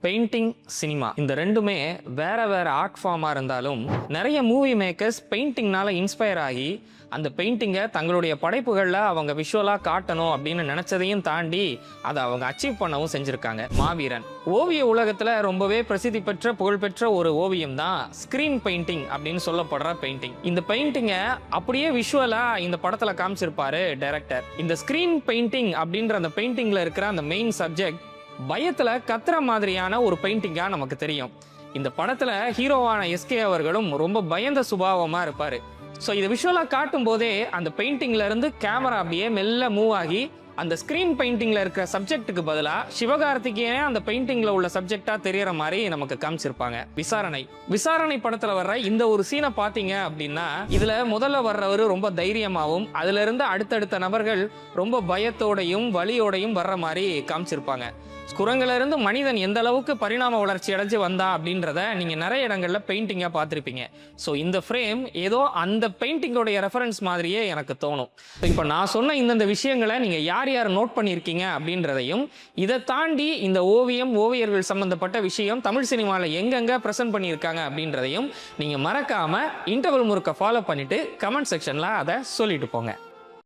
Painting, cinema இந்த ரெண்டுமே வேற வேற ஆர்ட் ஃபார்மாக இருந்தாலும் நிறைய மூவி மேக்கர்ஸ் பெயிண்டிங்னால இன்ஸ்பயர் ஆகி அந்த பெயிண்டிங்கை தங்களுடைய படைப்புகளில் அவங்க விஷுவலாக காட்டணும் அப்படின்னு நினச்சதையும் தாண்டி அதை அவங்க அச்சீவ் பண்ணவும் செஞ்சுருக்காங்க. மாவீரன் ஓவிய உலகத்தில் ரொம்பவே பிரசித்தி பெற்ற புகழ்பெற்ற ஒரு ஓவியம் தான் ஸ்க்ரீன் பெயிண்டிங் அப்படின்னு சொல்லப்படுற பெயிண்டிங். இந்த பெயிண்டிங்கை அப்படியே விஷுவலாக இந்த படத்தில் காமிச்சிருப்பாரு டைரக்டர். இந்த ஸ்க்ரீன் பெயிண்டிங் அப்படின்ற அந்த பெயிண்டிங்கில் இருக்கிற அந்த மெயின் சப்ஜெக்ட் பயத்துல கத்துற மாதிரியான ஒரு பெயிண்டிங்கா நமக்கு தெரியும். இந்த படத்துல ஹீரோவான எஸ்கே அவர்களும் ரொம்ப பயந்த சுபாவமா இருப்பாரு. ஸோ இதை விஷுவலா காட்டும் போதே அந்த பெயிண்டிங்ல இருந்து கேமரா அப்படியே மெல்ல மூவ் ஆகி அந்த ஸ்கிரீன் பெயிண்டிங்ல இருக்கிற சப்ஜெக்ட்டுக்கு பதிலாக சிவகார்த்திகேயனே அந்த பெயிண்டிங்ல உள்ள சப்ஜெக்டா தெரியற மாதிரி நமக்கு காமிச்சிருப்பாங்க. விசாரணை படத்துல வர்ற இந்த ஒரு சீனை பாத்தீங்க அப்படின்னா இதுல முதல்ல வர்றவர் ரொம்ப தைரியமாவும் அதுல இருந்து அடுத்தடுத்த நபர்கள் ரொம்ப பயத்தோடையும் வலியோடையும் வர்ற மாதிரி காமிச்சிருப்பாங்க. குரங்குல இருந்து மனிதன் எந்த அளவுக்கு பரிணாம வளர்ச்சி அடைஞ்சு வந்தா அப்படின்றத நீங்க நிறைய இடங்கள்ல பெயிண்டிங்கா பார்த்துருப்பீங்க. ஸோ இந்த ஃப்ரேம் ஏதோ அந்த பெயிண்டிங்கோடைய ரெஃபரன்ஸ் மாதிரியே எனக்கு தோணும். இப்போ நான் சொன்ன இந்தந்த விஷயங்களை நீங்க யார் யார் நோட் பண்ணியிருக்கீங்க அப்படின்றதையும் இதை தாண்டி இந்த ஓவியர்கள் சம்பந்தப்பட்ட விஷயம் தமிழ் சினிமாவில் எங்கெங்க ப்ரெசென்ட் பண்ணியிருக்காங்க அப்படின்றதையும் நீங்க மறக்காம இன்டர்வல் முறுக்க ஃபாலோ பண்ணிட்டு கமெண்ட் செக்ஷன்ல அதை சொல்லிட்டு போங்க.